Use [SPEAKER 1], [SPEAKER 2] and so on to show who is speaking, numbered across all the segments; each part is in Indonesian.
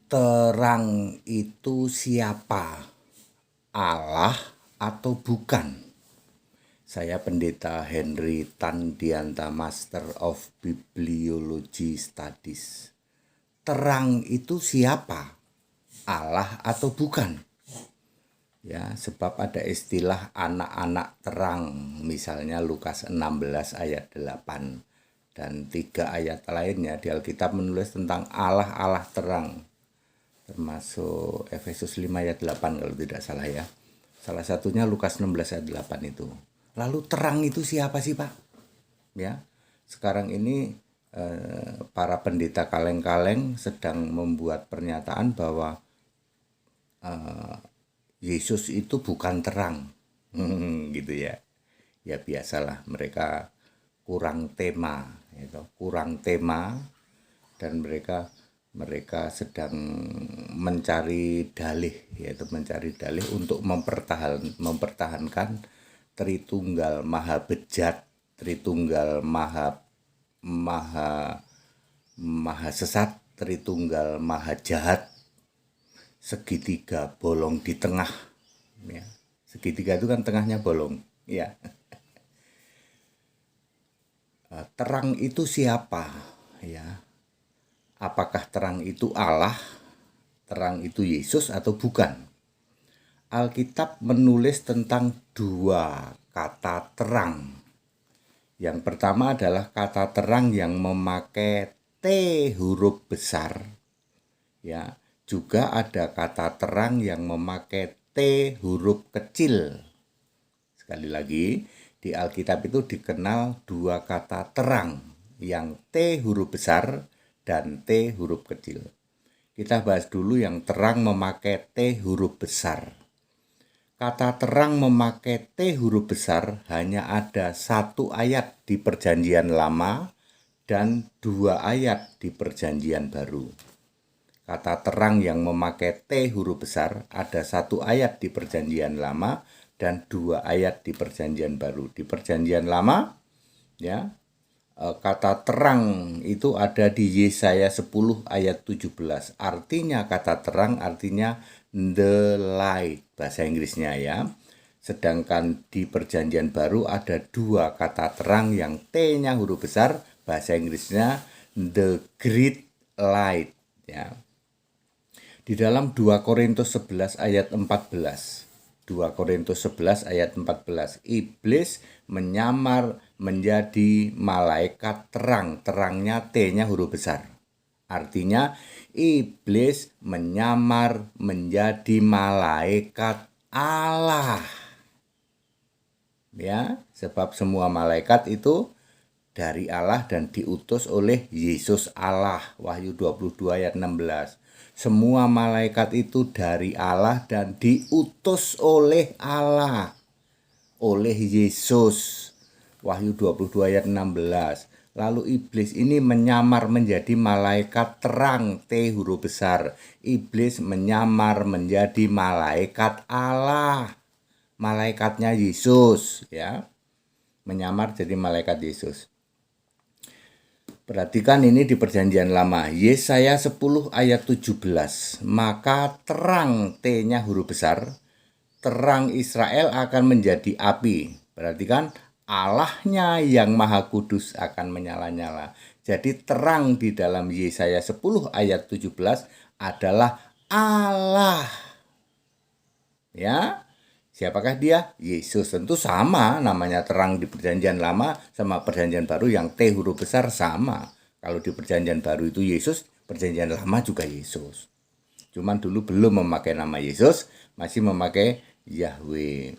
[SPEAKER 1] Terang itu siapa? Allah atau bukan? Saya Pendeta Henry Tandianta, Master of Bibliology Studies. Terang itu siapa? Allah atau bukan? Ya, sebab ada istilah anak-anak terang, misalnya Lukas 16 ayat 8 dan 3 ayat lainnya di Alkitab menulis tentang Allah terang, termasuk Efesus 5 ayat 8 kalau tidak salah ya. Salah satunya Lukas 16 ayat 8 itu. Lalu terang itu siapa sih, Pak? Ya, sekarang ini para pendeta kaleng-kaleng sedang membuat pernyataan bahwa Yesus itu bukan terang. Gitu ya. Ya biasalah, mereka kurang tema, gitu. Kurang tema, dan mereka sedang mencari dalih, yaitu mencari dalih untuk mempertahankan Tritunggal Maha Bejat, Tritunggal Maha Sesat, Tritunggal Maha Jahat, segitiga bolong di tengah. Ya. Segitiga itu kan tengahnya bolong. Ya. Terang itu siapa? Ya. Apakah terang itu Allah, terang itu Yesus atau bukan? Alkitab menulis tentang dua kata terang. Yang pertama adalah kata terang yang memakai T huruf besar. Ya, juga ada kata terang yang memakai T huruf kecil. Sekali lagi, di Alkitab itu dikenal dua kata terang, yang T huruf besar dan T huruf kecil. Kita bahas dulu yang terang memakai T huruf besar. Kata terang memakai T huruf besar hanya ada satu ayat di Perjanjian Lama dan dua ayat di Perjanjian Baru. Kata terang yang memakai T huruf besar ada satu ayat di Perjanjian Lama dan dua ayat di Perjanjian Baru. Di Perjanjian Lama, ya, kata terang itu ada di Yesaya 10 ayat 17. Artinya kata terang artinya the light, bahasa Inggrisnya ya. Sedangkan di Perjanjian Baru ada dua kata terang yang T-nya huruf besar, bahasa Inggrisnya the great light ya. Di dalam 2 Korintus 11 ayat 14. 2 Korintus 11 ayat 14. Iblis menyamar menjadi malaikat terang. Terangnya T-nya huruf besar. Artinya iblis menyamar menjadi malaikat Allah. Ya, sebab semua malaikat itu dari Allah dan diutus oleh Yesus Allah. Wahyu 22 ayat 16. Semua malaikat itu dari Allah dan diutus oleh Allah, oleh Yesus. Wahyu 22 ayat 16. Lalu iblis ini menyamar menjadi malaikat terang, T huruf besar. Iblis menyamar menjadi malaikat Allah, malaikatnya Yesus ya. Menyamar jadi malaikat Yesus. Perhatikan ini di Perjanjian Lama, Yesaya 10 ayat 17. Maka terang, T-nya huruf besar, terang Israel akan menjadi api. Perhatikan, Allahnya yang Maha Kudus akan menyala-nyala. Jadi terang di dalam Yesaya 10 ayat 17 adalah Allah. Ya. Siapakah dia? Yesus. Tentu sama, namanya terang di Perjanjian Lama sama Perjanjian Baru yang T huruf besar sama. Kalau di Perjanjian Baru itu Yesus, Perjanjian Lama juga Yesus. Cuman dulu belum memakai nama Yesus, masih memakai Yahweh.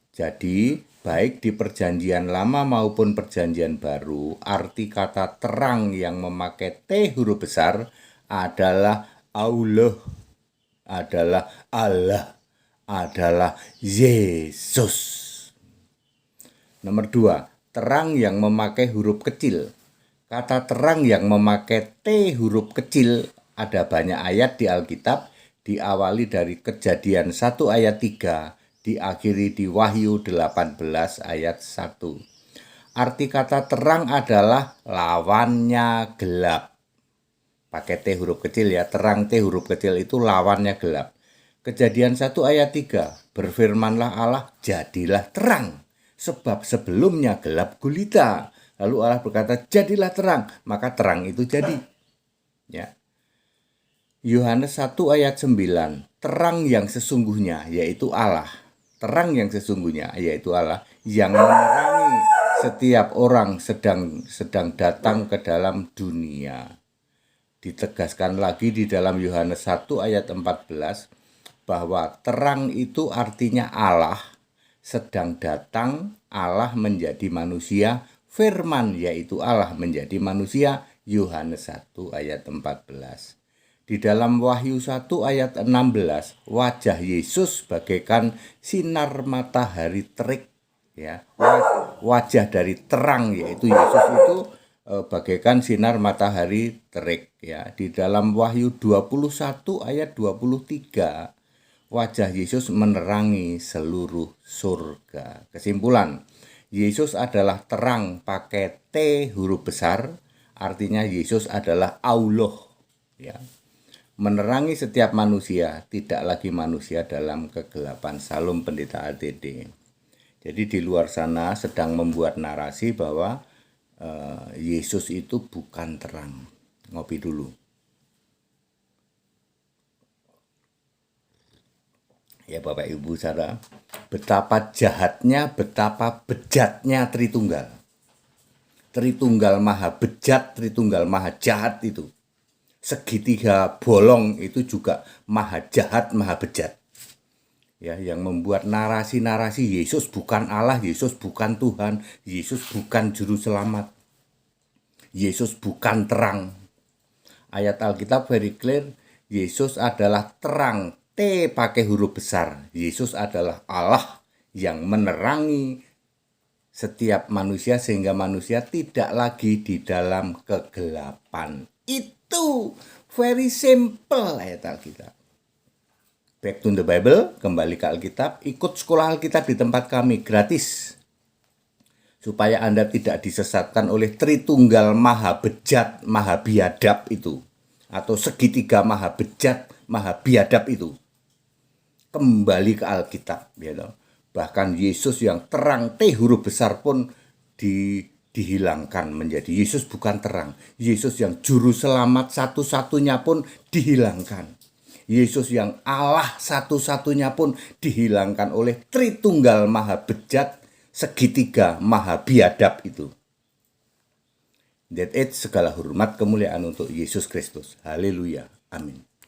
[SPEAKER 1] Jadi, baik di Perjanjian Lama maupun Perjanjian Baru, arti kata terang yang memakai T huruf besar adalah Allah, adalah Yesus. Nomor 2, terang yang memakai huruf kecil. Kata terang yang memakai T huruf kecil ada banyak ayat di Alkitab, diawali dari Kejadian 1 ayat 3, diakhiri di Wahyu 18 ayat 1. Arti kata terang adalah lawannya gelap. pakai T huruf kecil ya, terang T huruf kecil itu lawannya gelap. Kejadian 1 ayat 3, berfirmanlah Allah, jadilah terang, sebab sebelumnya gelap gulita. Lalu Allah berkata, jadilah terang, maka terang itu jadi. Ya. Yohanes 1 ayat 9, terang yang sesungguhnya yaitu Allah. Terang yang sesungguhnya yaitu Allah yang menerangi setiap orang sedang datang ke dalam dunia. Ditegaskan lagi di dalam Yohanes 1 ayat 14 bahwa terang itu artinya Allah sedang datang, Allah menjadi manusia, firman yaitu Allah menjadi manusia, Yohanes 1 ayat 14. Di dalam Wahyu 1 ayat 16, wajah Yesus bagaikan sinar matahari terik, ya. Wajah dari terang yaitu Yesus itu bagaikan sinar matahari terik, ya. Di dalam Wahyu 21 ayat 23, wajah Yesus menerangi seluruh surga. Kesimpulan, Yesus adalah terang pakai T huruf besar, artinya Yesus adalah Allah, ya. Menerangi setiap manusia, tidak lagi manusia dalam kegelapan. Salam Pendeta ATD. Jadi di luar sana sedang membuat narasi bahwa Yesus itu bukan terang. Ngopi dulu. Ya Bapak Ibu saudara, betapa jahatnya, betapa bejatnya Tritunggal. Tritunggal maha bejat, Tritunggal maha jahat itu. Segitiga bolong itu juga maha jahat, maha bejat. Ya, yang membuat narasi-narasi Yesus bukan Allah, Yesus bukan Tuhan, Yesus bukan juru selamat. Yesus bukan terang. Ayat Alkitab very clear, Yesus adalah terang, T pakai huruf besar. Yesus adalah Allah yang menerangi setiap manusia sehingga manusia tidak lagi di dalam kegelapan. Itu very simple ayat Alkitab. Back to the Bible, kembali ke Alkitab, ikut sekolah Alkitab di tempat kami gratis. Supaya Anda tidak disesatkan oleh Tritunggal maha bejat, maha biadab itu. Atau segitiga maha bejat, maha biadab itu. Kembali ke Alkitab. Ya, bahkan Yesus yang terang T huruf besar pun dihilangkan menjadi Yesus bukan terang. Yesus yang juru selamat satu-satunya pun dihilangkan. Yesus yang Allah satu-satunya pun dihilangkan oleh Tritunggal maha bejat, segitiga maha biadab itu. That it, segala hormat kemuliaan untuk Yesus Kristus. Haleluya. Amin.